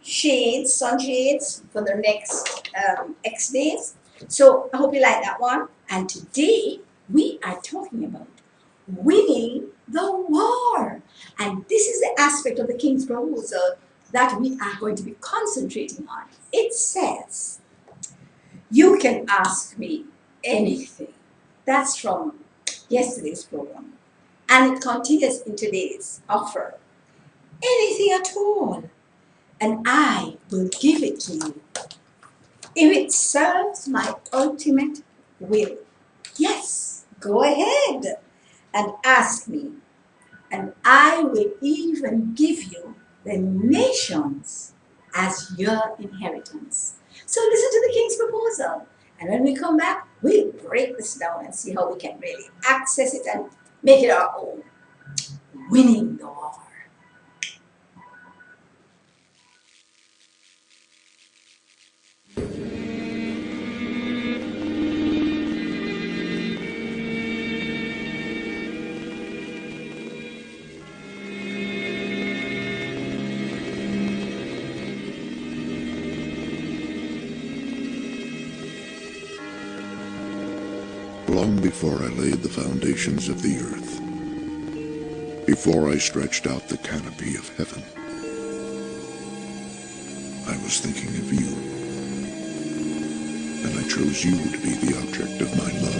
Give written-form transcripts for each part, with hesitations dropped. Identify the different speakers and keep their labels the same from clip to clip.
Speaker 1: shades, sunshades for the next X days. So I hope you like that one. And today we are talking about winning the war. And this is the aspect of the King's proposal that we are going to be concentrating on. It says, you can ask me anything. That's from yesterday's program. And it continues in today's offer. Anything at all, and I will give it to you if it serves my ultimate will. Yes, go ahead and ask me, and I will even give you the nations as your inheritance. So listen to the king's proposal. And when we come back, we'll break this down and see how we can really access it and make it our own. Winning the war.
Speaker 2: Long before I laid the foundations of the earth, before I stretched out the canopy of heaven, I was thinking of you, and I chose you to be the object of my love.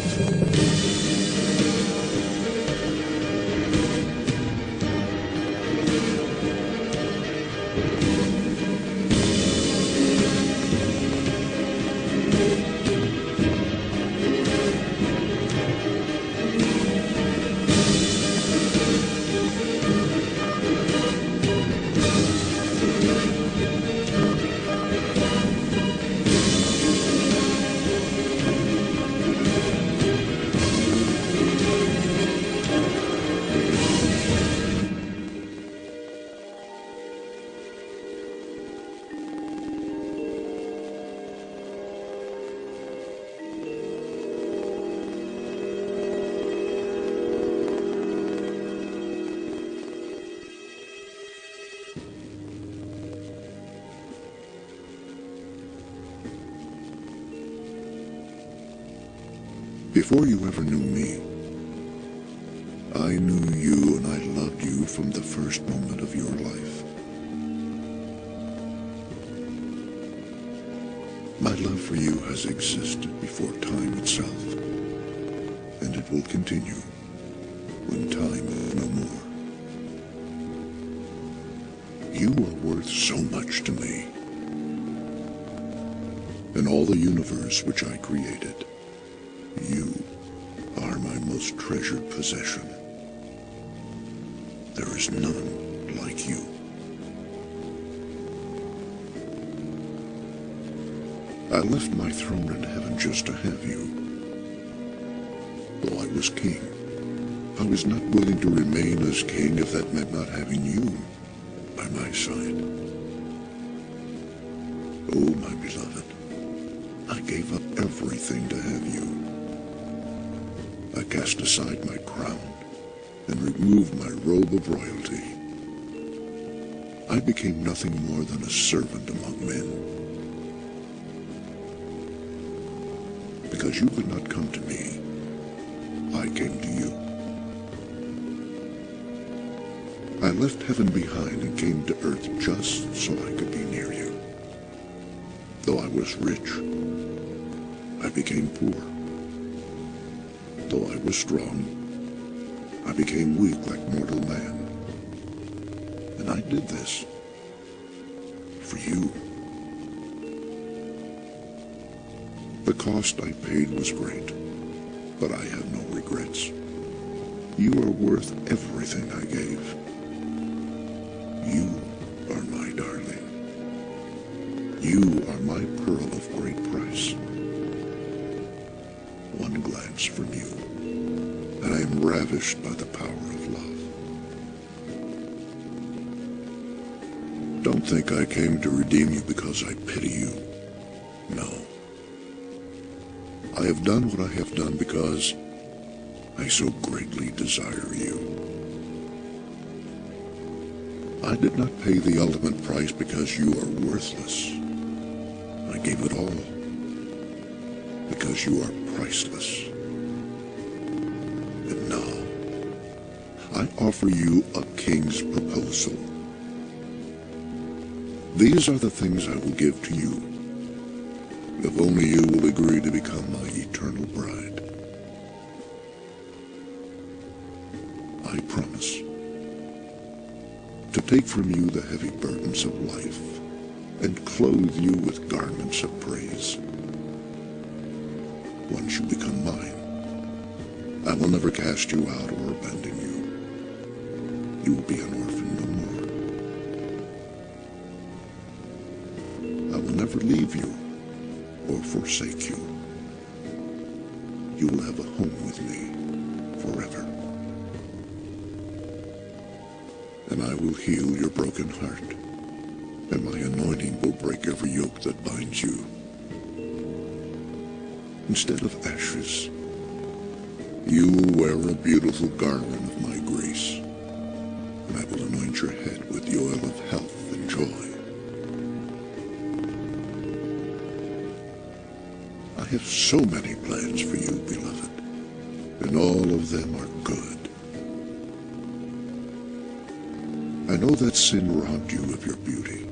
Speaker 2: Before you ever knew me, I knew you and I loved you from the first moment of your life. My love for you has existed before time itself, and it will continue when time is no more. You are worth so much to me. In all the universe which I created, you are my most treasured possession. There is none like you. I left my throne in heaven just to have you. Though I was king, I was not willing to remain as king if that meant not having you by my side. Oh, my beloved, I gave up everything to have you. I cast aside my crown and removed my robe of royalty. I became nothing more than a servant among men. Because you could not come to me, I came to you. I left heaven behind and came to earth just so I could be near you. Though I was rich, I became poor. Though I was strong, I became weak like mortal man. And I did this for you. The cost I paid was great, but I have no regrets. You are worth everything I gave. You are my darling. You are my pearl of great price. One glance from you, and I am ravished by the power of love. Don't think I came to redeem you because I pity you. No. I have done what I have done because I so greatly desire you. I did not pay the ultimate price because you are worthless. I gave it all because you are priceless. And now, I offer you a king's proposal. These are the things I will give to you, if only you will agree to become my eternal bride. I promise to take from you the heavy burdens of life and clothe you with garments of praise. Once you become mine, I will never cast you out or abandon you. You will be an orphan no more. I will never leave you or forsake you. You will have a home with me forever. And I will heal your broken heart, and my anointing will break every yoke that binds you. Instead of ashes, you will wear a beautiful garland of my grace, and I will anoint your head with the oil of health and joy. I have so many plans for you, beloved, and all of them are good. I know that sin robbed you of your beauty,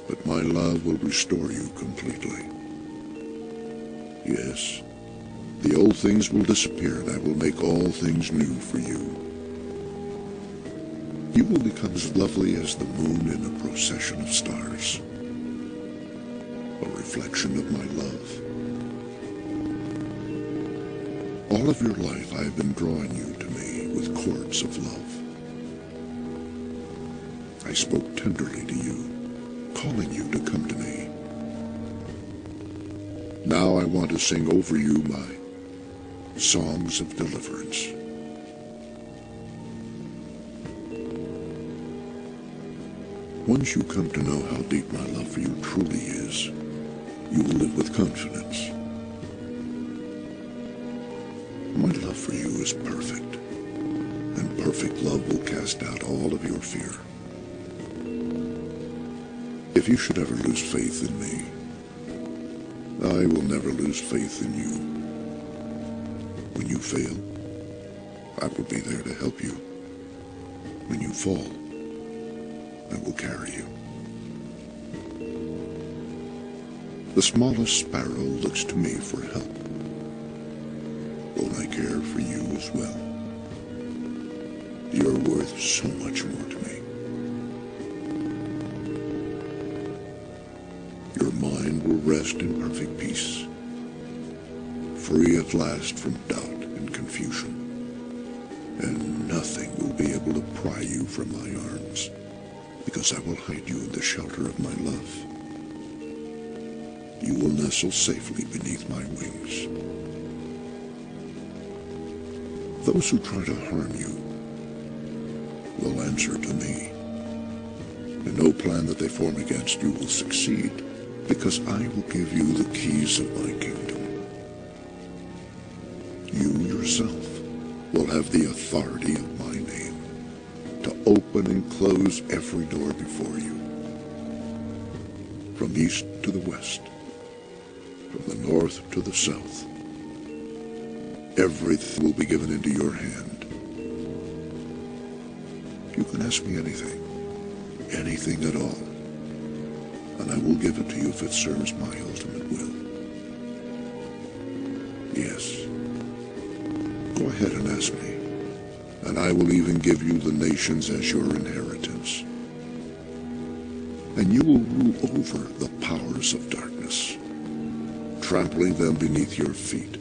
Speaker 2: but my love will restore you completely. Yes, the old things will disappear, and I will make all things new for you. You will become as lovely as the moon in a procession of stars, a reflection of my love. All of your life I have been drawing you to me with cords of love. I spoke tenderly to you, calling you to come to me. Now I want to sing over you my songs of deliverance. Once you come to know how deep my love for you truly is, you will live with confidence. My love for you is perfect, and perfect love will cast out all of your fear. If you should ever lose faith in me, I will never lose faith in you. When you fail, I will be there to help you. When you fall, I will carry you. The smallest sparrow looks to me for help. Won't I care for you as well? You're worth so much more to me. Your mind will rest in perfect peace, free at last from doubt and confusion, and nothing will be able to pry you from my arms, because I will hide you in the shelter of my love. You will nestle safely beneath my wings. Those who try to harm you will answer to me, and no plan that they form against you will succeed, because I will give you the keys of my kingdom. You yourself will have the authority of my name to open and close every door before you. From east to the west, from the north to the south, everything will be given into your hand. You can ask me anything at all, and I will give it to you if it serves my ultimate will. Yes, go ahead and ask me, and I will even give you the nations as your inheritance. And you will rule over the powers of darkness, trampling them beneath your feet.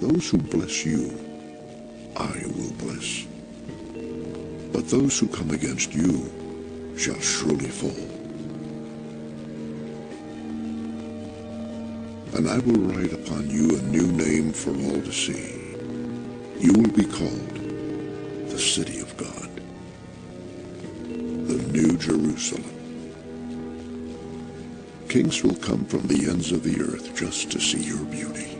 Speaker 2: Those who bless you, I will bless. But those who come against you shall surely fall. And I will write upon you a new name for all to see. You will be called the City of God, the New Jerusalem. Kings will come from the ends of the earth just to see your beauty.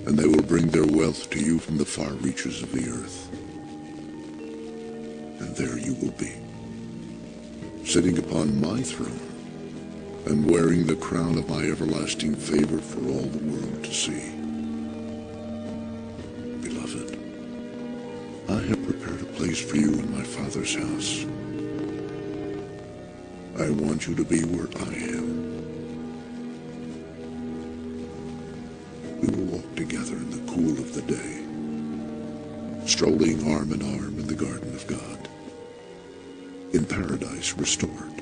Speaker 2: and they will bring their wealth to you from the far reaches of the earth. And there you will be, sitting upon my throne, and wearing the crown of my everlasting favor for all the world to see. Beloved, I have prepared a place for you in my Father's house. I want you to be where I am. We will walk together in the cool of the day, strolling arm in arm in the garden of God, in paradise restored.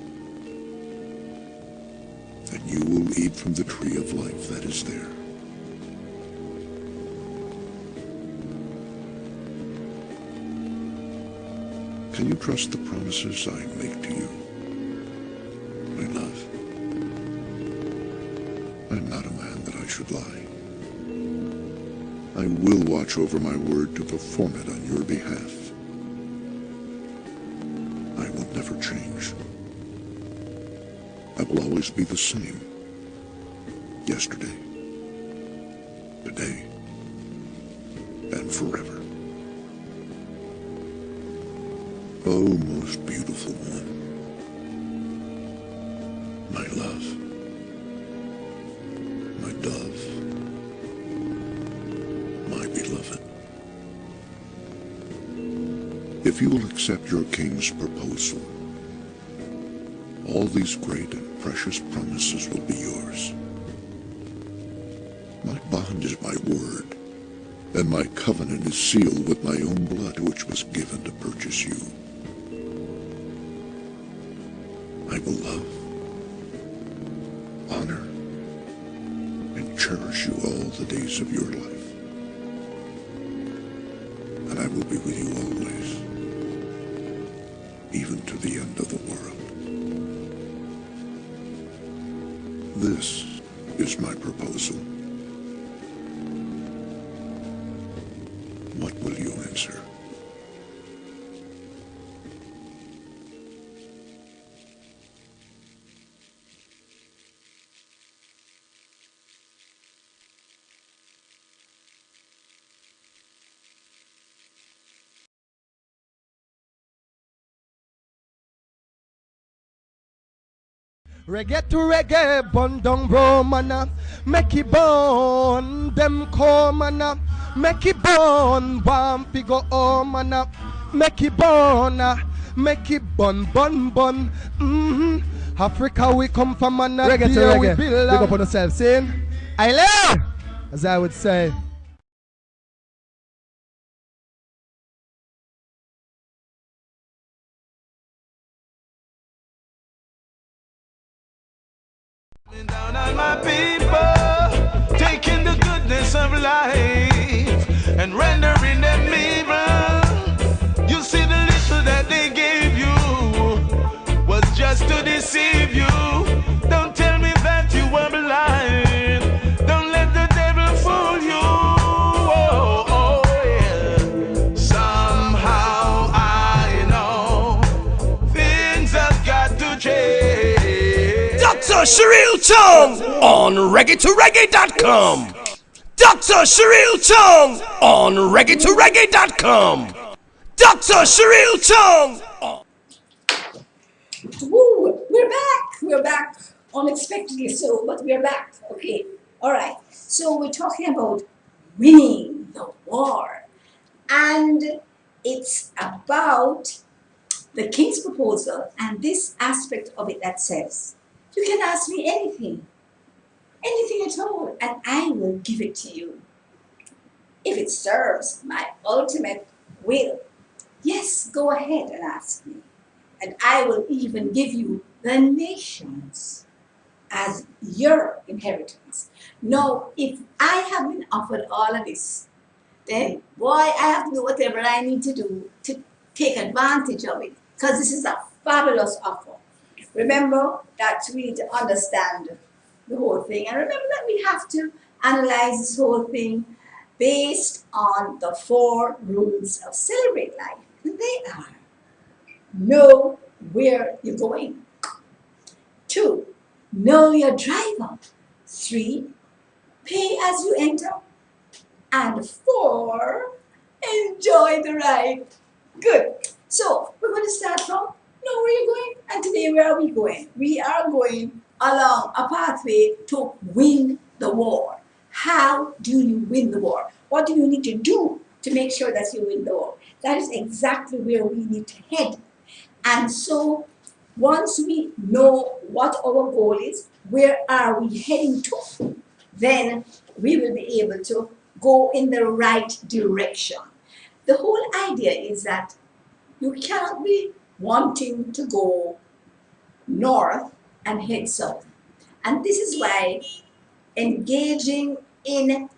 Speaker 2: And you will eat from the tree of life that is there. Can you trust the promises I make to you, my love? I'm not a man that I should lie. I will watch over my word to perform it on your behalf. I will never change. I will always be the same. Yesterday, today, and forever. Oh, most beautiful one, my love, my dove, my beloved. If you will accept your king's proposal, all these great and precious promises will be yours. My bond is my word, and my covenant is sealed with my own blood, which was given to purchase you. I will love, honor, and cherish you all the days of your life. And I will be with you always, even to the end of the world. This is my proposal. What will you answer?
Speaker 3: Reggae to reggae, bun down Romana. Make it burn, them comana. Make it burn, bumpy go omana. Make it burn, make it bun. Africa we come from, and reggae to reggae. We build big up on yourself, saying, I love, as I would say.
Speaker 4: Down on my people, taking the goodness of life and rendering them evil. You see, the little that they gave you was just to deceive you. Don't tell me that you were blind. Don't let the devil fool you. Oh, yeah. Somehow I know things have got to change.
Speaker 5: Dr. Sherrill Chung on reggae2reggae.com. Dr. Sherrill Chung on reggae2reggae.com. Dr. Sherrill Chung.
Speaker 1: Woo, we're back. We're back unexpectedly so, but we're back. Okay, all right. So we're talking about winning the war, and it's about the king's proposal and this aspect of it that says, you can ask me anything, anything at all, and I will give it to you. If it serves my ultimate will, yes, go ahead and ask me. And I will even give you the nations as your inheritance. Now, if I have been offered all of this, then boy, I have to do whatever I need to do to take advantage of it, because this is a fabulous offer. Remember that we need to understand the whole thing, and remember that we have to analyze this whole thing based on the 4 rules of Celebrate Life. And they are: know where you're going. 2, know your driver. 3, pay as you enter. And 4, enjoy the ride. Good. So we're going to start from, know where you're going. And today, where are we going? We are going along a pathway to win the war. How do you win the war? What do you need to do to make sure that you win the war? That is exactly where we need to head. And so once we know what our goal is, where are we heading to, then we will be able to go in the right direction. The whole idea is that you cannot be wanting to go north and head south. And this is why engaging in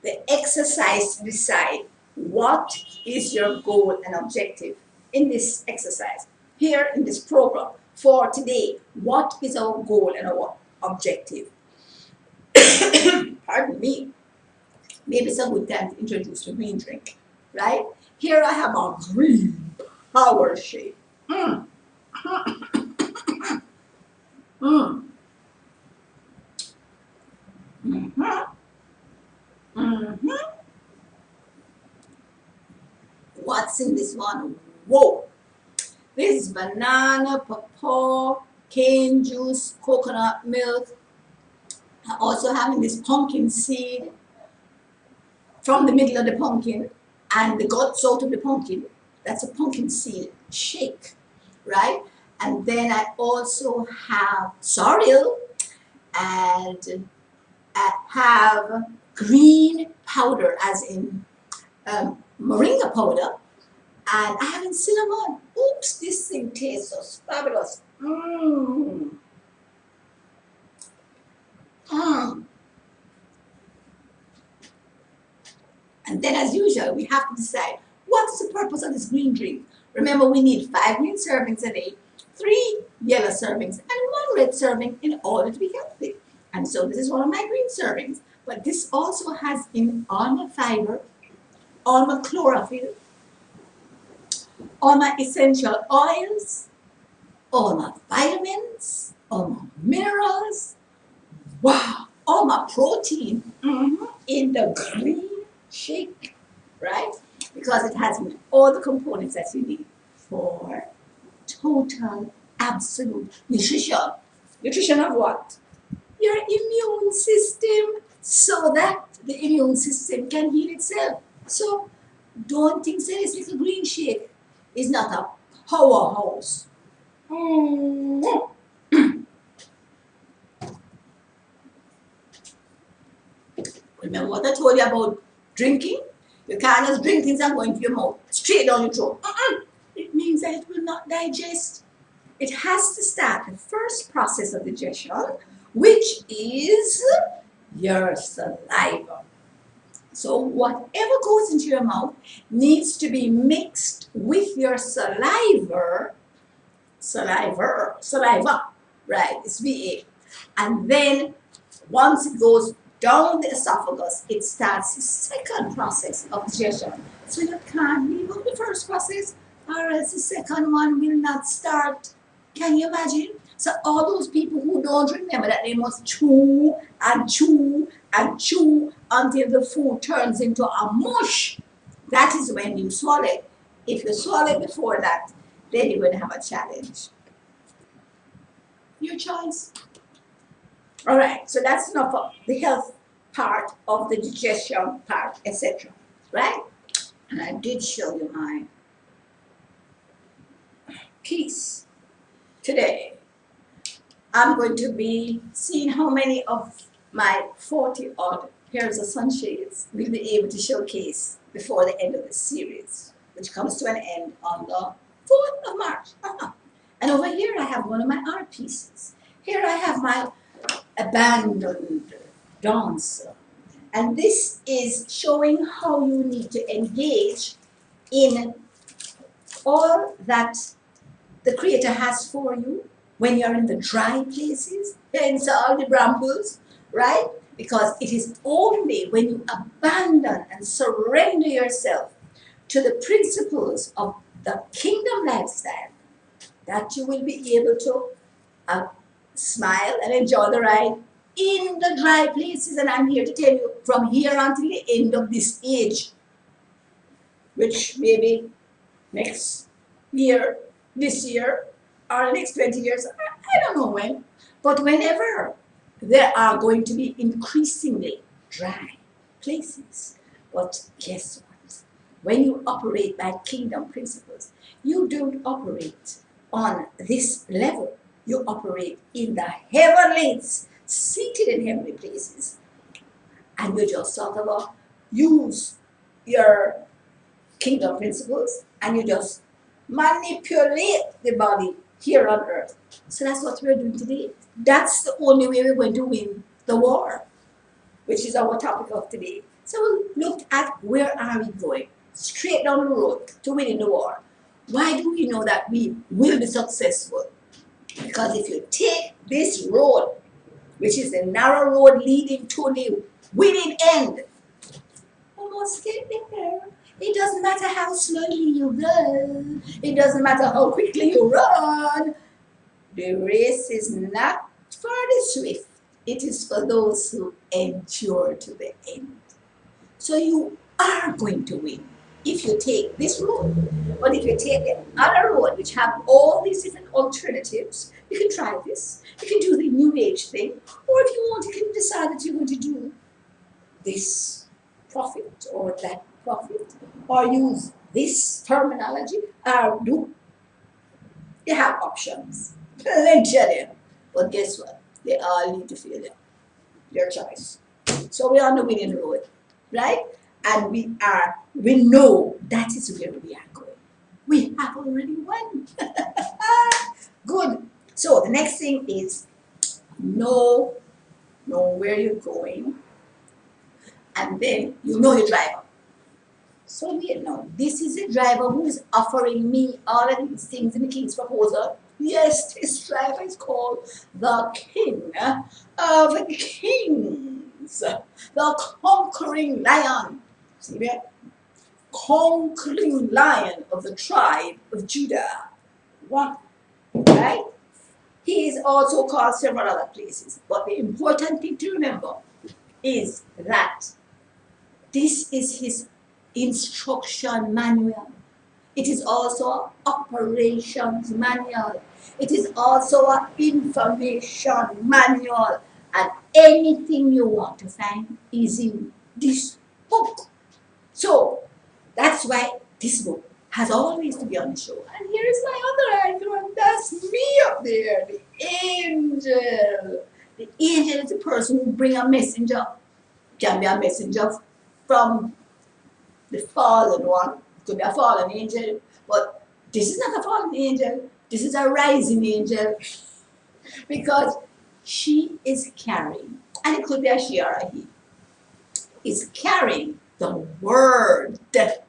Speaker 1: the exercise to decide what is your goal and objective in this exercise. Here in this program for today, what is our goal and our objective? Pardon me. Maybe it's a good time to introduce the green drink, right? Here I have a green power shake. Mm. Mm. Mm-hmm. Mm-hmm. What's in this one? Whoa! This is banana, pawpaw, cane juice, coconut milk. I also having this pumpkin seed from the middle of the pumpkin and the guts out of the pumpkin. That's a pumpkin seed shake, right? And then I also have sorrel, and I have green powder, as in moringa powder, and I have cinnamon. Oops, this thing tastes so fabulous. Mmm. Mmm. And then, as usual, we have to decide what is the purpose of this green drink. Remember, we need 5 green servings a day, 3 yellow servings, and 1 red serving in order to be healthy. And so this is one of my green servings. But this also has in all my fiber, all my chlorophyll, all my essential oils, all my vitamins, all my minerals, wow, all my protein in the green shake, right? Because it has all the components that you need for total, absolute nutrition. Nutrition of what? Your immune system, so that the immune system can heal itself. So don't think that this little green shake is not a powerhouse. Remember what I told you about drinking? You can't just drink things and go into your mouth, straight down your throat. It means that it will not digest. It has to start the first process of digestion, which is your saliva. So whatever goes into your mouth needs to be mixed with your saliva, right? It's VA. And then once it goes down the esophagus, it starts the second process of digestion. So you can't leave out the first process, or else the second one will not start. Can you imagine? So all those people who don't remember that they must chew and chew and chew until the food turns into a mush, that is when you swallow it. If you swallow it before that, then you're going to have a challenge. Your choice. All right, so that's enough of the health part of the digestion part, etc. Right? And I did show you my piece today. I'm going to be seeing how many of my 40-odd pairs of sunshades we'll be able to showcase before the end of the series, which comes to an end on the 4th of March. And over here I have one of my art pieces. Here I have my abandoned dancer. And this is showing how you need to engage in all that the Creator has for you when you're in the dry places, hence all the brambles, right? Because it is only when you abandon and surrender yourself to the principles of the kingdom lifestyle that you will be able to smile and enjoy the ride in the dry places, and I'm here to tell you from here until the end of this age, which maybe next year, this year, or the next 20 years, I don't know when, but whenever there are going to be increasingly dry places. But guess what? When you operate by kingdom principles, you don't operate on this level. You operate in the heavenlies, seated in heavenly places. And you just sort of use your kingdom principles and you just manipulate the body here on earth. So that's what we're doing today. That's the only way we're going to win the war, which is our topic of today. So we'll look at where are we going? Straight down the road to winning the war. Why do we know that we will be successful? Because if you take this road, which is the narrow road leading to the winning end, you must get there. It doesn't matter how slowly you go. It doesn't matter how quickly you run. The race is not for the swift. It is for those who endure to the end. So you are going to win if you take this road. But if you take the other road, which have all these different alternatives, you can try this. You can do the new age thing. Or if you want, you can decide that you're going to do this prophet or that prophet, or use this terminology, or do. You have options. Plenty of them. But guess what? They all need to feel them. Your choice. So we're on the winning road, right? And we know that is where we are going. We have already won. Good. So the next thing is know where you're going, and then you know your driver. So we know this is a driver who is offering me all of these things in the king's proposal. Yes, this driver is called the King of Kings, the conquering lion. See that? Conquering lion of the tribe of Judah. What? Right? He is also called several other places. But the important thing to remember is that this is his instruction manual. It is also an operations manual. It is also an information manual. And anything you want to find is in this book. So that's why this book has always to be on the show. And here is my other icon. That's me up there, the angel. The angel is the person who brings a messenger. Can be a messenger from the fallen one. It could be a fallen angel, but this is not a fallen angel. This is a rising angel, because she is carrying, and it could be a she or a he, is carrying the word, the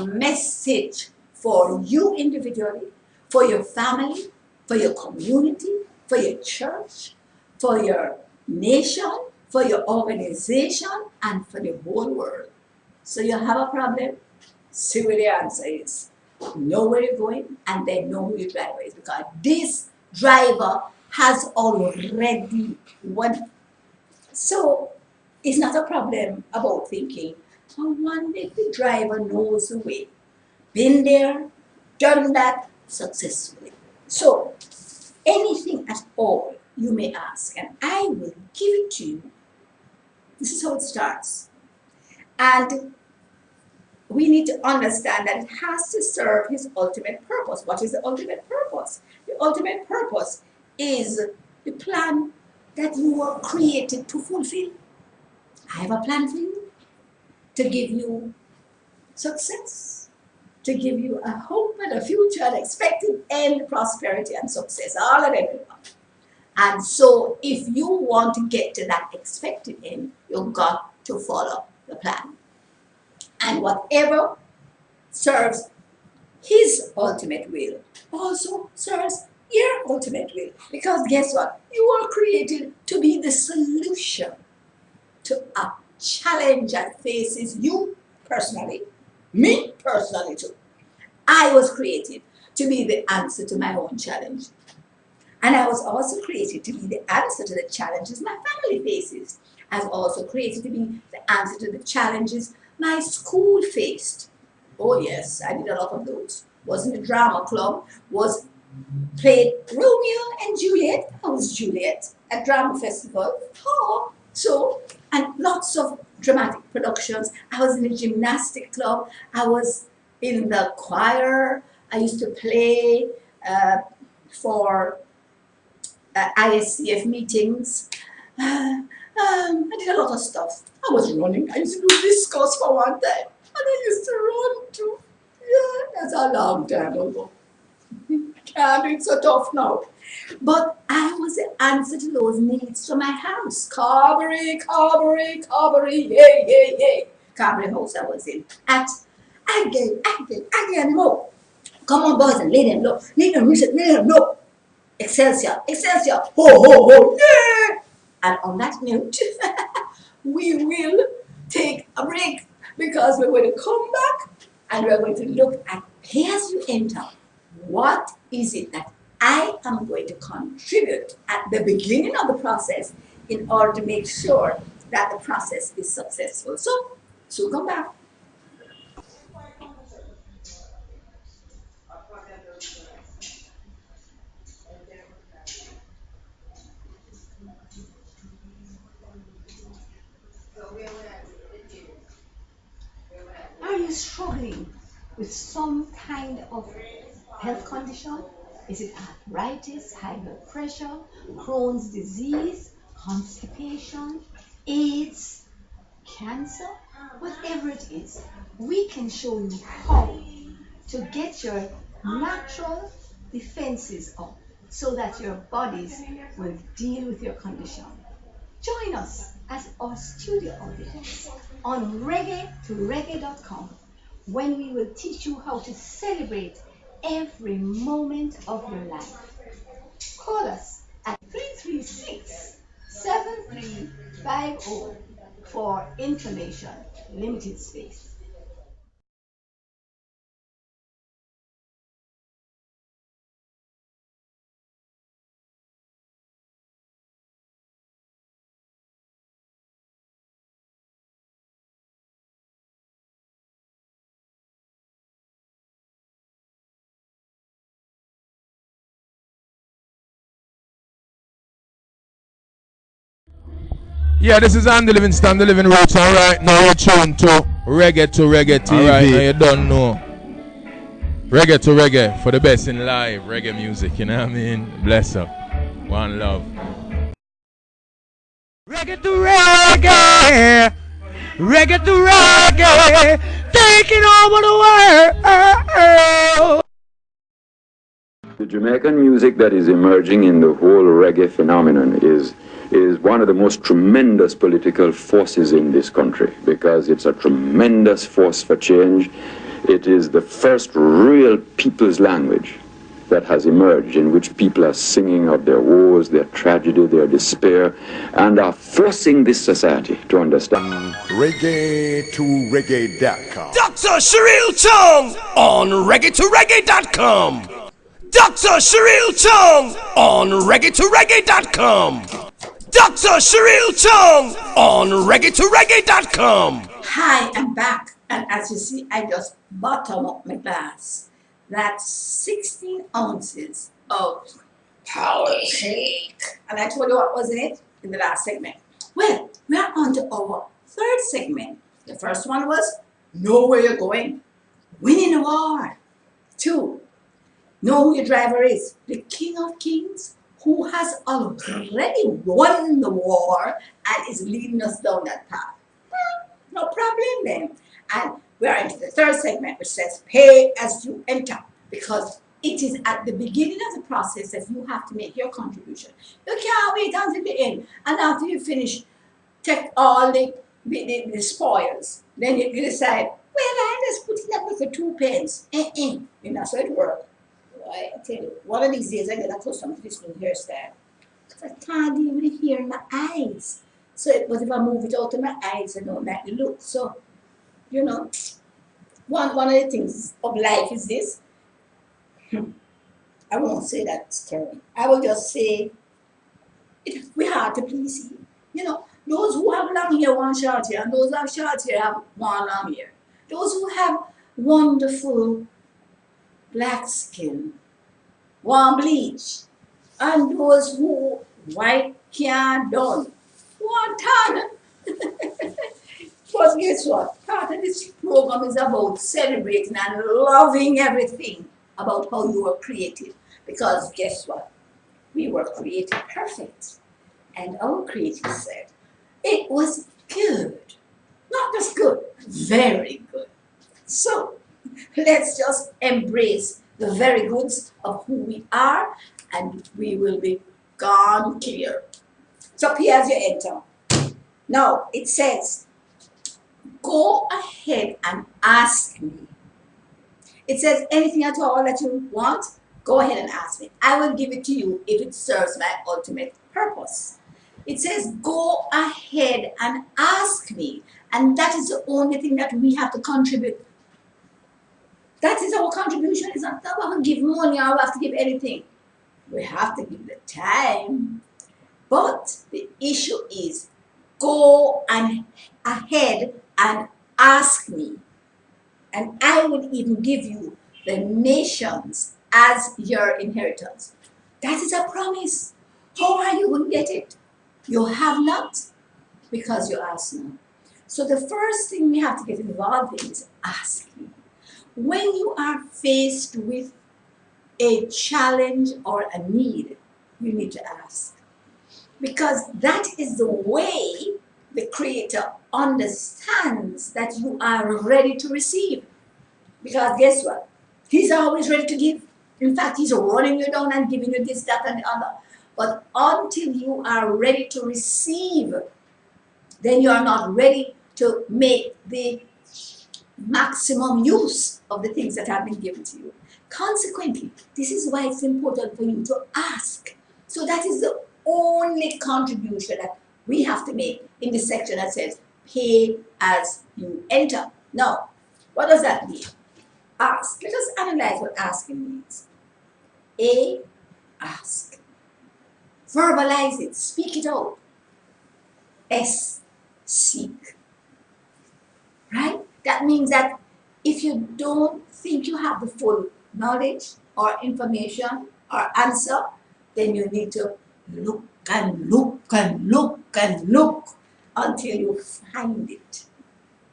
Speaker 1: message for you individually, for your family, for your community, for your church, for your nation, for your organization, and for the whole world. So you have a problem? See what the answer is. Know where you're going, and then know who your driver is, because this driver has already won. So it's not a problem about thinking, I wonder if the driver knows the way. Been there, done that successfully. So anything at all you may ask, and I will give it to you. This is how it starts. And we need to understand that it has to serve his ultimate purpose. What is the ultimate purpose? The ultimate purpose is the plan that you were created to fulfill. I have a plan for you to give you success, to give you a hope and a future, an expected end, prosperity and success, all of it. And so if you want to get to that expected end, you've got to follow the plan. And whatever serves his ultimate will also serves your ultimate will. Because guess what? You are created to be the solution to a challenge that faces you personally, me personally too. I was created to be the answer to my own challenge. And I was also created to be the answer to the challenges my family faces. I was also created to be the answer to the challenges my school faced. Oh yes, I did a lot of those. Was in the drama club, was played Romeo and Juliet. I was Juliet at drama festival. Oh, so and lots of dramatic productions. I was in a gymnastic club. I was in the choir. I used to play for ISCF meetings. I did a lot of stuff. I was running. I used to do discuss for one time. And I used to run too. Yeah, that's a long time ago. Can't do it so tough now. But I was the answer to those needs from my house. Carberry, Carberry, Carberry, yay, yay, yay. Carberry house I was in. At again, more. Come on, boys, and lay them low. Lay them rich, lay them low. Excelsior, Excelsior, ho, ho, ho, yeah. And on that note, we will take a break because we're going to come back and we're going to look at pay as you enter. What is it that I am going to contribute at the beginning of the process in order to make sure that the process is successful? So come back.
Speaker 6: Are you struggling with some kind of health condition? Is it arthritis, high blood pressure, Crohn's disease, constipation, AIDS, cancer? Whatever it is, we can show you how to get your natural defenses up so that your bodies will deal with your condition. Join us as our studio audience on reggae2reggae.com when we will teach you how to celebrate every moment of your life. Call us at 336-7350 for information. Limited space.
Speaker 7: Yeah, this is Andy Livingston, the Living Roots. Alright, now you're tuned to Reggae. Alright, now you don't know. Reggae for the best in live reggae music, you know what I mean? Bless up. One love.
Speaker 3: Reggae to reggae, reggae to reggae, taking over the world.
Speaker 8: The Jamaican music that is emerging in the whole reggae phenomenon is one of the most tremendous political forces in this country, because it's a tremendous force for change. It is the first real people's language that has emerged, in which people are singing of their woes, their tragedy, their despair, and are forcing this society to understand.
Speaker 5: Reggae2reggae.com. Dr. Sheril Chung on Reggae2reggae.com. Dr. Sheril Chung on Reggae2reggae.com. Dr. Sheril Chung on Reggae2reggae.com.
Speaker 1: Hi, I'm back. And as you see, I just bottom up my glass. That's 16 ounces of power shake. And I told you what was in it in the last segment. Well, we are on to our third segment. The first one was know where you're going, winning a war. 2, know who your driver is, the King of Kings, who has already won the war and is leading us down that path. No problem then. And we are into the third segment, which says pay as you enter, because it is at the beginning of the process that you have to make your contribution. You can't wait until the end, and after you finish, take all the spoils. Then you decide, well, I just put it up for 2 pence. You know, so it works. I tell you, one of these days I get a custom to this new hairstyle. Because I can't even hear my eyes. So but if I move it out of my eyes, I don't like the look. So, you know, one of the things of life is this. I won't say that's terrible. I will just say we hard to please him. You know, those who have long hair want short hair, and those who have short hair have want long hair. Those who have wonderful black skin want bleach, and those who white can't done want tan. But guess what? Part of this program is about celebrating and loving everything about how you were created. Because guess what? We were created perfect. And our Creator said, it was good. Not just good, very good. So let's just embrace the very goods of who we are, and we will be gone clear. So here as you enter. Now it says, go ahead and ask me. It says anything at all that you want, go ahead and ask me. I will give it to you if it serves my ultimate purpose. It says go ahead and ask me. And that is the only thing that we have to contribute. That is our contribution. It's not that we have to give money or we have to give anything. We have to give the time. But the issue is go ahead and ask me. And I will even give you the nations as your inheritance. That is a promise. How are you going to get it? You have not because you ask not. So the first thing we have to get involved in is asking. When you are faced with a challenge or a need, you need to ask. Because that is the way the Creator understands that you are ready to receive. Because guess what? He's always ready to give. In fact, he's running you down and giving you this, that, and the other. But until you are ready to receive, then you are not ready to make the maximum use of the things that have been given to you. Consequently, this is why it's important for you to ask. So that is the only contribution that we have to make in this section that says, pay as you enter. Now, what does that mean? Ask. Let us analyze what asking means. A, ask. Verbalize it. Speak it out. S, seek. Right? That means that if you don't think you have the full knowledge or information or answer, then you need to look and look and look and look until you find it.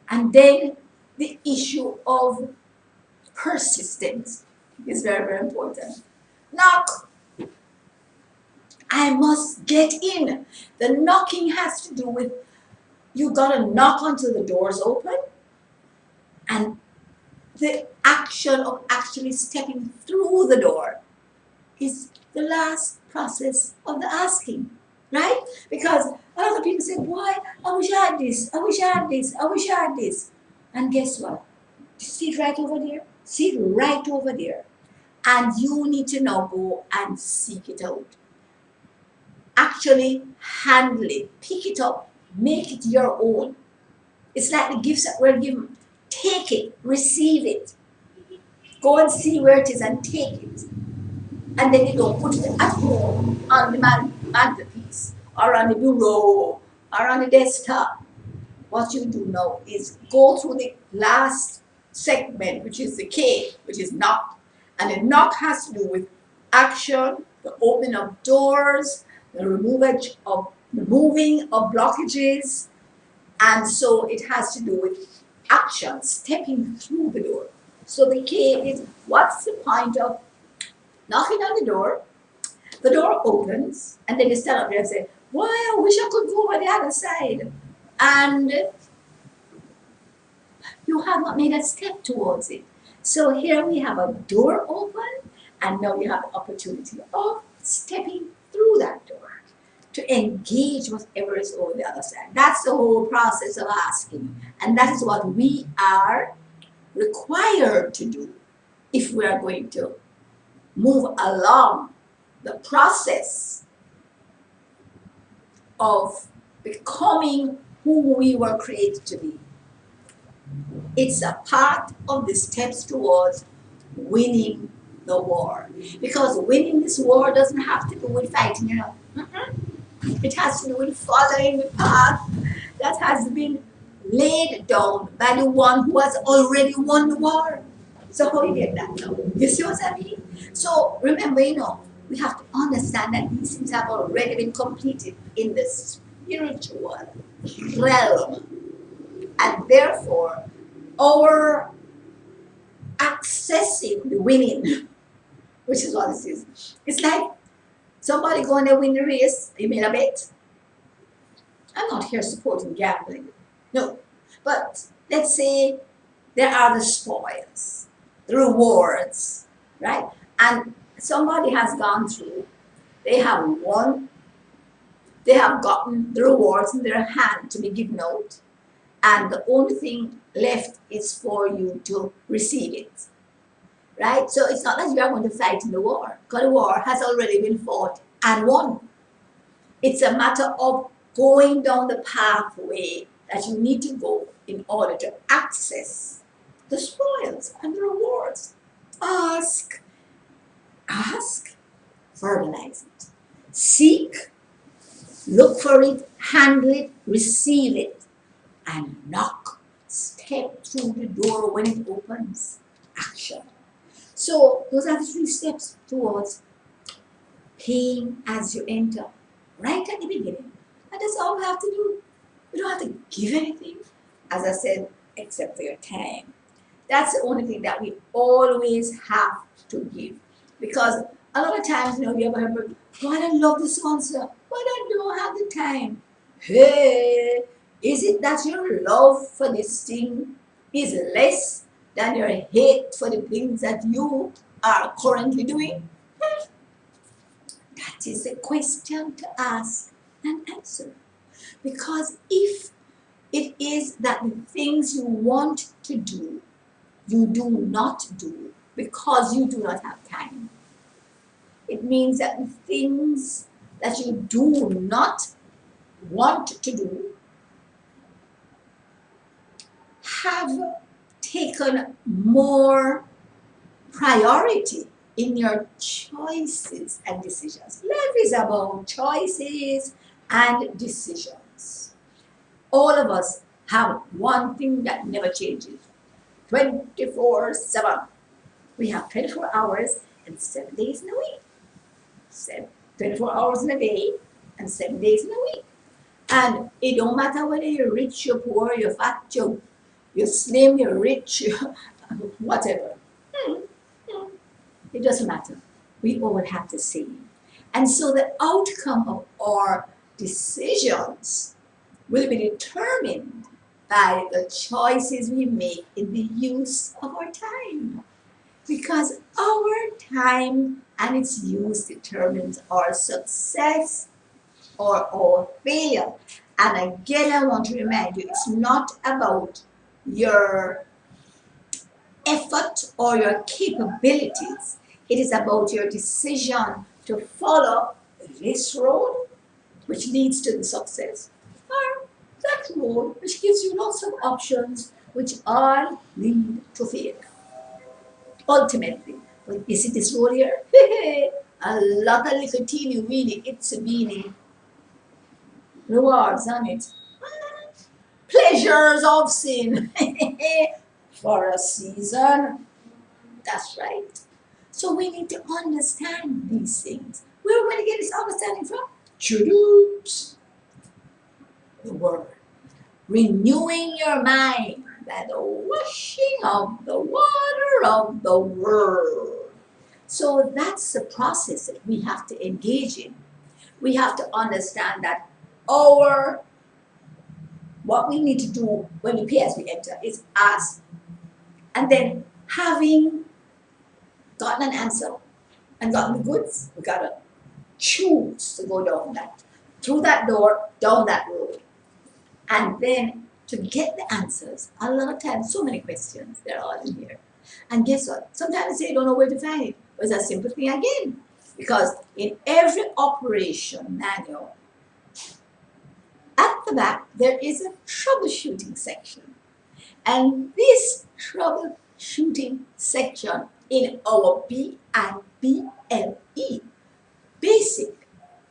Speaker 1: And then the issue of persistence is very, very important. Knock. I must get in. The knocking has to do with you gotta knock until the door's open, and the action of actually stepping through the door is the last process of the asking, right? Because a lot of people say, boy, I wish I had this, I wish I had this, I wish I had this. And guess what? See it right over there? See it right over there. And you need to now go and seek it out. Actually handle it, pick it up, make it your own. It's like the gifts that we're given. Take it, receive it. Go and see where it is and take it. And then you don't put it at home on the mantelpiece or on the bureau or on the desktop. What you do now is go through the last segment, which is the K, which is knock. And the knock has to do with action, the opening of doors, the moving of blockages, and so it has to do with action, stepping through the door. So the K is, what's the point of knocking on the door? The door opens, and then you stand up there and say, boy, I wish I could go on the other side. And you have not made a step towards it. So here we have a door open, and now you have the opportunity of stepping through that door to engage whatever is over the other side. That's the whole process of asking. And that is what we are required to do if we are going to move along the process of becoming who we were created to be. It's a part of the steps towards winning the war. Because winning this war doesn't have to do with fighting, you know. It has to do with following the path that has been laid down by the one who has already won the war. So how you get that now? You see what I mean? So remember, you know, we have to understand that these things have already been completed in the spiritual realm. And therefore, our accessing the winning, which is what this is, it's like somebody going to win the race, you made a bet. I'm not here supporting gambling. No. But let's say there are the spoils, the rewards, right? And somebody has gone through, they have won, they have gotten the rewards in their hand to be given out, and the only thing left is for you to receive it, right? So it's not that you are going to fight in the war, because the war has already been fought and won. It's a matter of going down the pathway that you need to go in order to access the spoils and the rewards. Ask, verbalize it. Seek, look for it, handle it, receive it, and knock. Step through the door when it opens. Action. So those are the 3 steps towards paying as you enter, right at the beginning. And that's all we have to do. We don't have to give anything, as I said, except for your time. That's the only thing that we always have to give. Because a lot of times, you know, we ever heard, God, I love this one, sir, but I don't have the time. Hey, is it that your love for this thing is less than your hate for the things that you are currently doing? That is a question to ask and answer. Because if it is that the things you want to do, you do not do because you do not have time, it means that the things that you do not want to do have taken more priority in your choices and decisions. Life is about choices and decisions. All of us have one thing that never changes. 24/7. We have 24 hours and 7 days in a week. 24 hours in a day and 7 days in a week. And it don't matter whether you're rich, you're poor, you're fat, you're slim, you're rich, whatever. It doesn't matter. We all have the same. And so the outcome of our decisions will be determined by the choices we make in the use of our time. Because our time and its use determines our success or our failure. And again, I want to remind you, it's not about your effort or your capabilities. It is about your decision to follow this road, which leads to the success, or that road, which gives you lots of options, which all lead to failure. Ultimately, but you see this road here? A lot of little teeny weeny, itsy beeny rewards on it. Pleasures of sin for a season. That's right. So we need to understand these things. Where are we going to get this understanding from? Chudoops. The word. Renewing your mind by the washing of the water of the word. So that's the process that we have to engage in. We have to understand that what we need to do when we pay as we enter is ask. And then having gotten an answer and gotten the goods, we gotta choose to go down that, through that door, down that road. And then to get the answers, a lot of times, so many questions, they're all in here. And guess what? Sometimes they don't know where to find it. But it's a simple thing again. Because in every operation manual, at the back, there is a troubleshooting section. And this troubleshooting section in our P and BLE, basic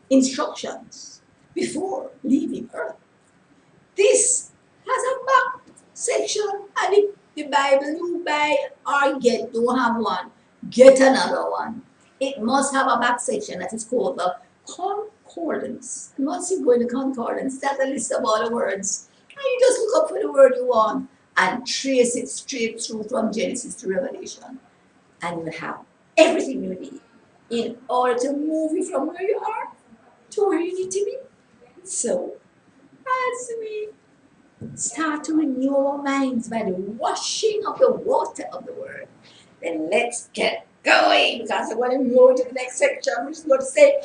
Speaker 1: instructions before leaving Earth. This has a back section, and if the Bible you buy or get don't have one, get another one. It must have a back section that is called the concordance. And once you go in the concordance, that's a list of all the words. And you just look up for the word you want and trace it straight through from Genesis to Revelation. And you have everything you need in order to move you from where you are to where you need to be. So, as we start to renew our minds by the washing of the water of the Word, then let's get going, because I want to move to the next section, which is going to say,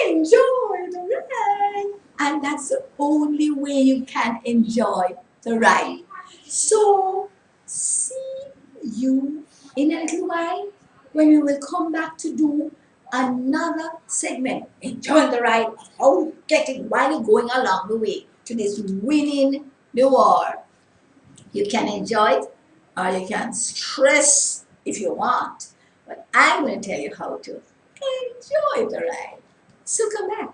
Speaker 1: enjoy the ride. And that's the only way you can enjoy the ride. So, see you in a little while when we will come back to do another segment, enjoying the ride, how you get it while you're going along the way to this winning the war. You can enjoy it or you can stress if you want, but I'm going to tell you how to enjoy the ride. So come back.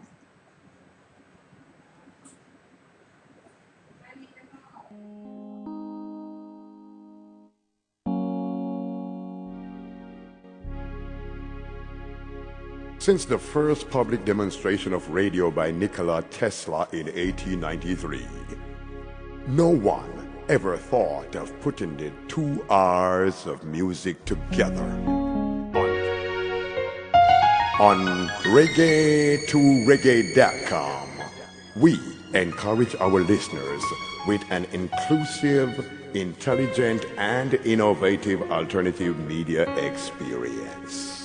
Speaker 9: Since the first public demonstration of radio by Nikola Tesla in 1893, no one ever thought of putting the 2 hours of music together on reggae2reggae.com. We encourage our listeners with an inclusive, intelligent, and innovative alternative media experience.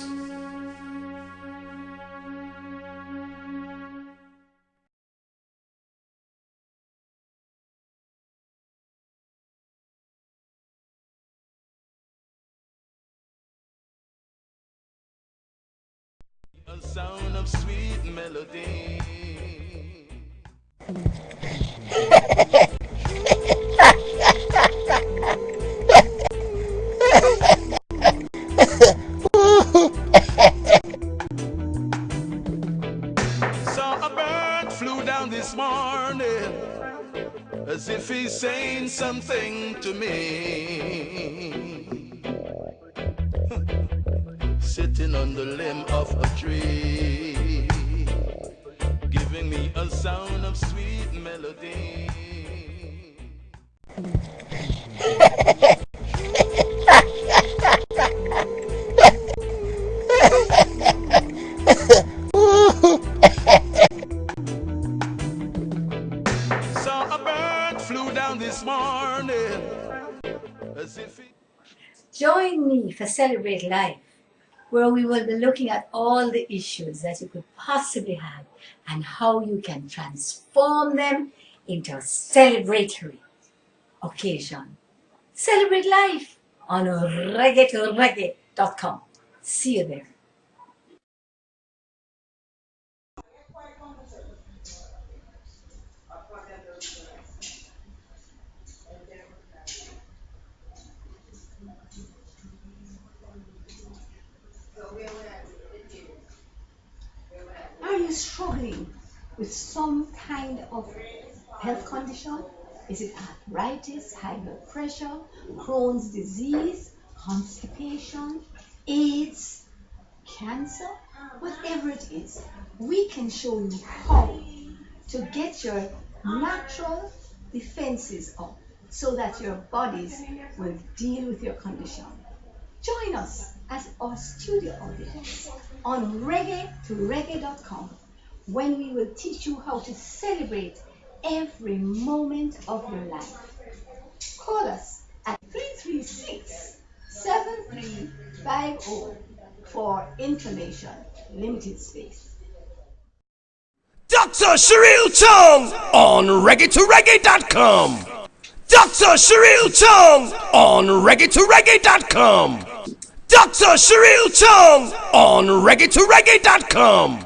Speaker 4: A sound of sweet melody. Saw a bird flew down this morning as if he's saying something to me. Sitting on the limb of a tree, giving me a sound of sweet melody. Saw a bird flew down this morning as if he...
Speaker 1: Join me for Celebrate Life, where we will be looking at all the issues that you could possibly have and how you can transform them into a celebratory occasion. Celebrate Life on reggae2reggae.com. See you there.
Speaker 6: Are you struggling with some kind of health condition? Is it arthritis, high blood pressure, Crohn's disease, constipation, AIDS, cancer? Whatever it is, we can show you how to get your natural defenses up so that your bodies will deal with your condition. Join us as our studio audience on reggae2reggae.com when we will teach you how to celebrate every moment of your life. Call us at 336-7350 for information. Limited space.
Speaker 5: Dr. Sherille Chung on reggae2reggae.com. Dr. Sherille Chung on reggae2reggae.com. Dr. Sherille Chung on reggae2reggae.com.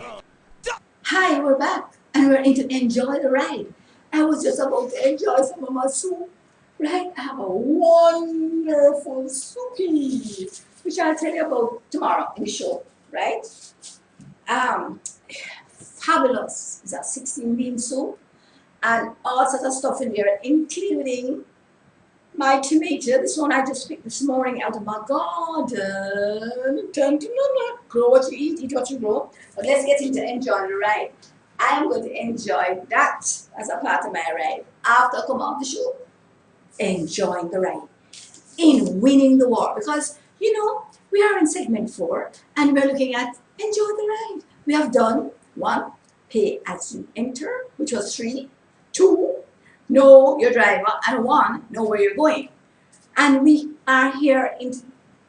Speaker 1: Hi, we're back and we're into enjoy the ride. I was just about to enjoy some of my soup. Right? I have a wonderful soupy. which I'll tell you about tomorrow in the show, right? Fabulous. It's a 16 bean soup and all sorts of stuff in there, including my tomato. This one I just picked this morning out of my garden. Grow what you eat what you grow. But let's get into enjoying the ride. I am going to enjoy that as a part of my ride after I come off the show. Enjoying the ride in winning the war, because you know we are in segment 4 and we're looking at enjoy the ride. We have done 1, pay as you enter, which was 3, 2, know your driver, and 1, know where you're going. And we are here in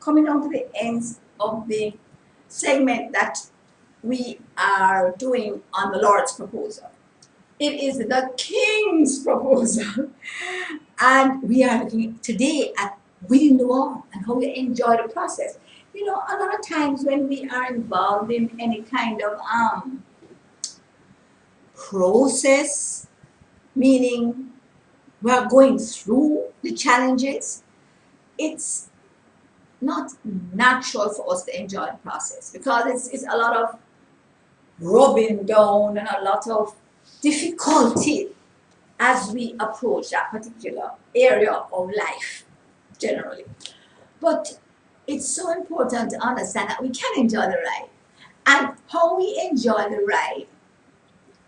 Speaker 1: coming down to the ends of the segment that we are doing on the Lord's proposal. It is the King's proposal. And we are looking today at winning the war and how you enjoy the process. You know, a lot of times when we are involved in any kind of process, meaning we are going through the challenges, it's not natural for us to enjoy the process because it's a lot of rubbing down and a lot of difficulty as we approach that particular area of life generally. But it's so important to understand that we can enjoy the ride. And how we enjoy the ride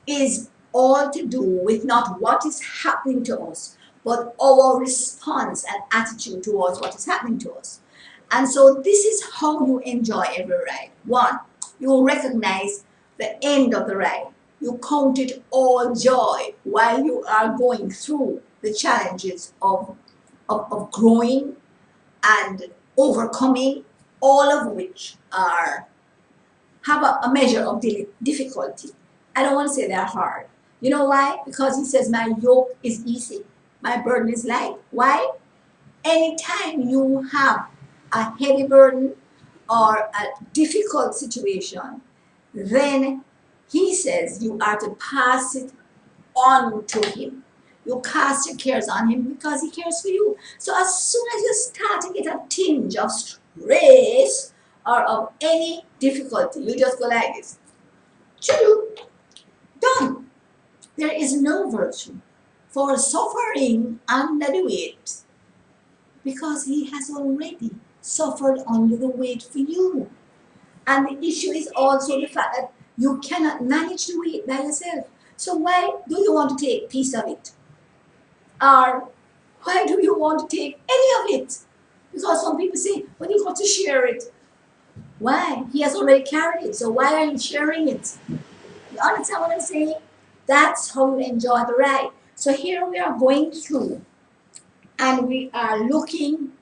Speaker 1: is all to do with not what is happening to us, but our response and attitude towards what is happening to us. And so this is how you enjoy every ride. 1, you recognize the end of the ride. You count it all joy while you are going through the challenges of growing and overcoming, all of which have a measure of difficulty. I don't want to say they're hard. You know why? Because he says, my yoke is easy, my burden is light. Why? Anytime you have a heavy burden or a difficult situation, then he says you are to pass it on to him. You cast your cares on him because he cares for you. So as soon as you start to get a tinge of stress or of any difficulty, you just go like this. Choo, done. There is no virtue for suffering under the weight because he has already suffered under the weight for you. And the issue is also the fact that you cannot manage the weight by yourself. So why do you want to take a piece of it? Or why do you want to take any of it? Because some people say, well, you've got to share it. Why? He has already carried it, so why are you sharing it? You understand what I'm saying? That's how you enjoy the ride. So here we are going through and we are looking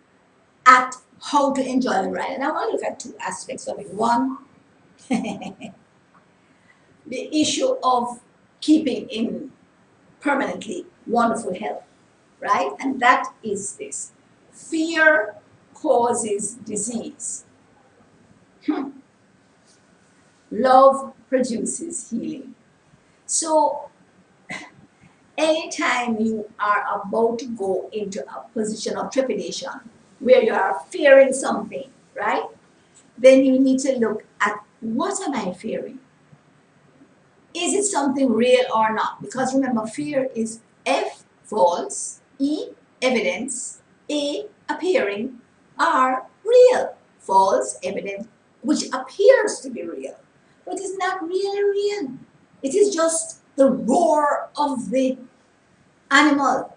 Speaker 1: at how to enjoy the ride. And I want to look at 2 aspects of it. 1, the issue of keeping in permanently wonderful health, right? And that is this. Fear causes disease. Love produces healing. So anytime you are about to go into a position of trepidation where you are fearing something, right? Then you need to look at, what am I fearing? Is it something real or not? Because remember, fear is F, false, E, evidence, A, appearing, R, real. False, evidence, which appears to be real, but is not really real. It is just the roar of the animal.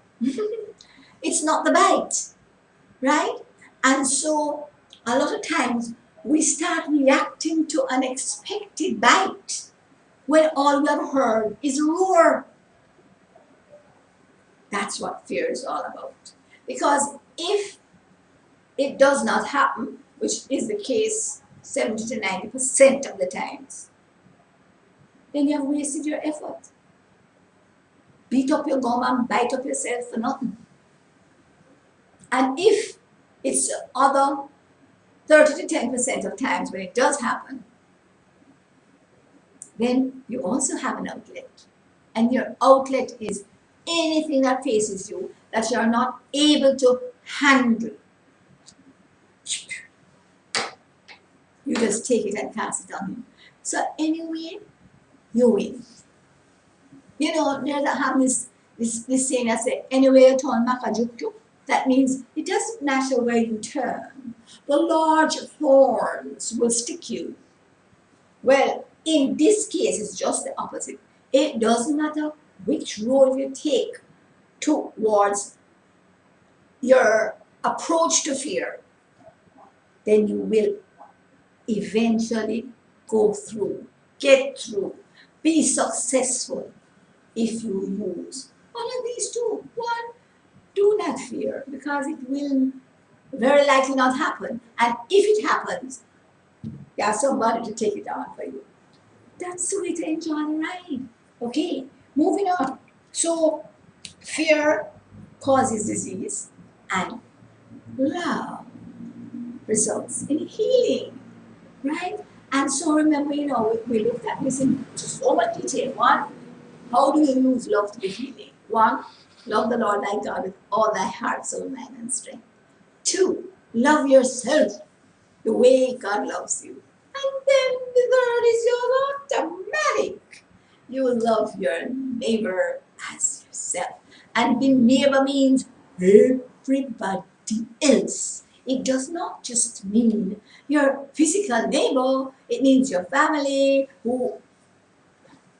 Speaker 1: It's not the bite, right? And so a lot of times we start reacting to an unexpected bite when all we have heard is roar. That's what fear is all about. Because if it does not happen, which is the case 70 to 90% of the times, then you have wasted your effort. Beat up your gum and bite up yourself for nothing. And if it's other 30 to 10% of times when it does happen, then you also have an outlet. And your outlet is anything that faces you that you are not able to handle. just take it and cast it on him. So anyway, you win. You know, there's this saying that says, anyway you turn makajuk. That means it doesn't matter where you turn. The large thorns will stick you. Well, in this case, it's just the opposite. It doesn't matter which road you take towards your approach to fear, then you will eventually go through, get through, be successful if you use one of these two. One, do not fear, because it will very likely not happen. And if it happens, you have somebody to take it on for you. That's the way to enjoy the ride. Okay, moving on. So, fear causes disease, and love results in healing, right? And so remember, you know, we looked at this in so much detail. One, how do you use love to be healing? One, love the Lord thy God with all thy heart, soul, mind, and strength. Two, love yourself the way God loves you. And then the third is your automatic. You love your neighbor as yourself. And the neighbor means everybody else. It does not just mean your physical neighbor. It means your family, who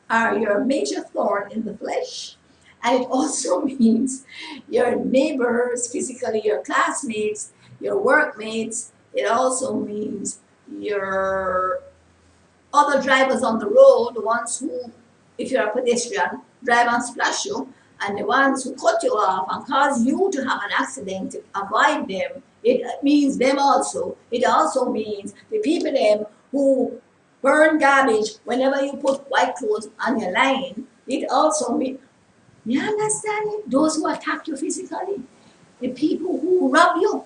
Speaker 1: are your major thorn in the flesh. And it also means your neighbors, physically your classmates, your workmates. It also means your other drivers on the road, the ones who, if you're a pedestrian, drive and splash you, and the ones who cut you off and cause you to have an accident, to avoid them. It means them also. It also means the people them who burn garbage whenever you put white clothes on your line. It also means, you understand it? Those who attack you physically, the people who rob you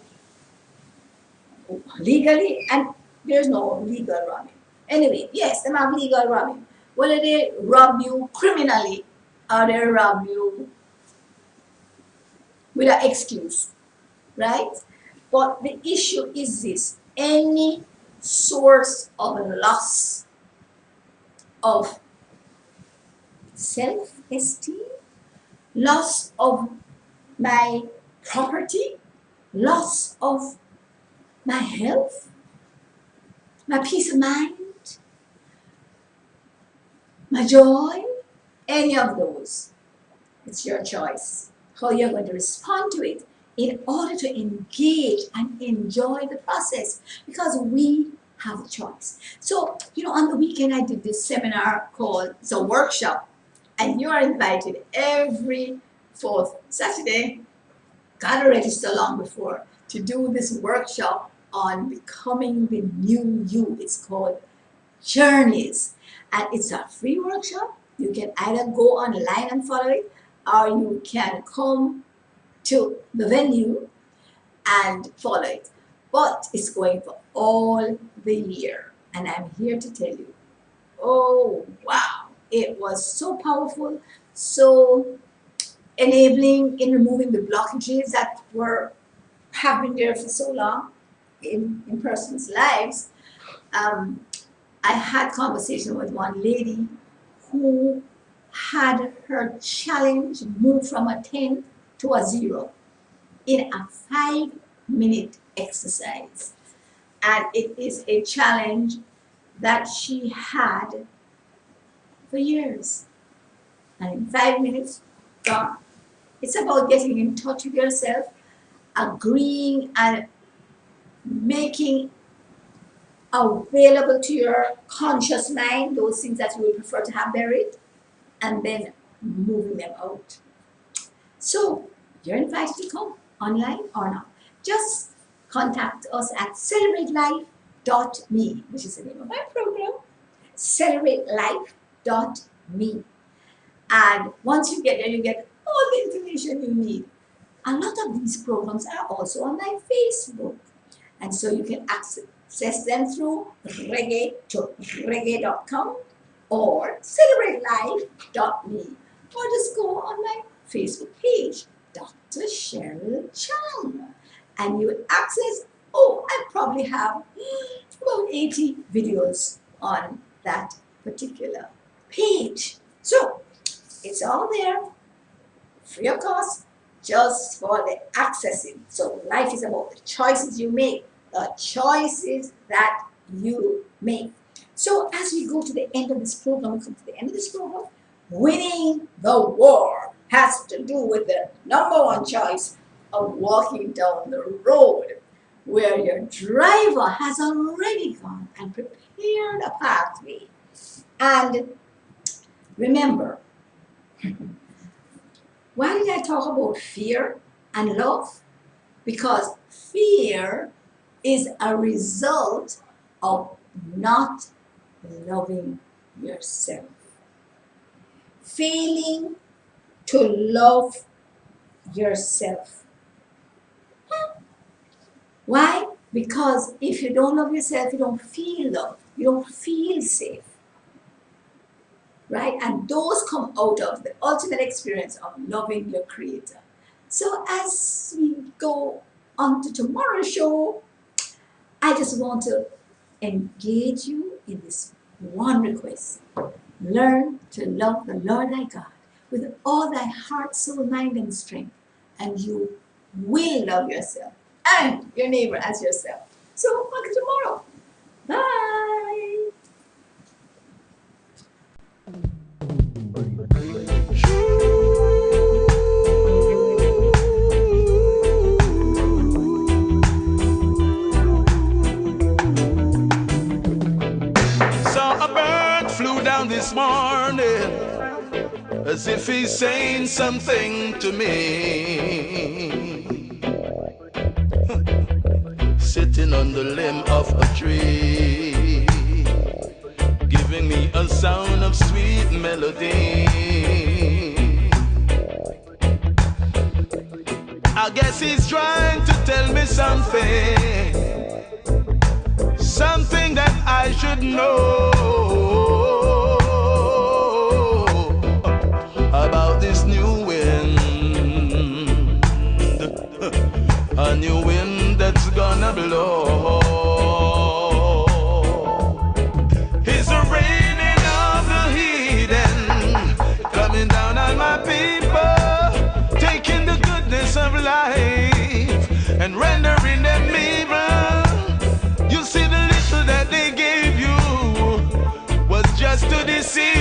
Speaker 1: legally, and there's no legal robbing. Anyway, yes, they have legal robbing. Whether they rob you criminally or they rob you with an excuse, right? But the issue is this: any source of loss of self-esteem, loss of my property, loss of my health, my peace of mind, my joy, any of those. It's your choice how you're going to respond to it in order to engage and enjoy the process, because we have a choice. So, you know, on the weekend I did this seminar called, it's a workshop, and you are invited every fourth Saturday. Gotta register long before to do this workshop on becoming the new you. It's called Journeys, and it's a free workshop. You can either go online and follow it, or you can come to the venue and follow it. But it's going for all the year, and I'm here to tell you, oh wow, it was so powerful, so enabling in removing the blockages that have been there for so long in persons' lives. I had conversation with one lady who had her challenge move from a 10 to a 0 in a 5-minute exercise. And it is a challenge that she had for years. And in 5 minutes, gone. It's about getting in touch with yourself, agreeing and making available to your conscious mind those things that you would prefer to have buried, and then moving them out. So you're invited to come online or not. Just contact us at celebratelife.me, which is the name of my program, celebratelife.me. And once you get there, you get all the information you need. A lot of these programs are also on my Facebook. And so you can access them through reggae.com or celebratelife.me, or just go on my Facebook page, Dr. Cheryl Chung, and you will access Oh, I probably have about 80 videos on that particular page. So it's all there, free of cost, just for the accessing. So life is about the choices you make, the choices that you make. So as we go to the end of this program, we come to the end of this program, winning the war has to do with the number one choice of walking down the road where your driver has already gone and prepared a pathway. And remember, why did I talk about fear and love? Because fear is a result of not loving yourself. Failing to love yourself. Why? Because if you don't love yourself, you don't feel love. You don't feel safe. Right? And those come out of the ultimate experience of loving your Creator. So as we go on to tomorrow's show, I just want to engage you in this one request. Learn to love the Lord thy God with all thy heart, soul, mind, and strength, and you will love yourself and your neighbor as yourself. So, until tomorrow. Bye.
Speaker 4: Saw a bird flew down this morning as if he's saying something to me. Sitting on the limb of a tree, giving me a sound of sweet melody. I guess he's trying to tell me something, something that I should know about this new wind, a new wind that's gonna blow. It's the raining of the heathen coming down on my people, taking the goodness of life and rendering them evil. You see, the little that they gave you was just to deceive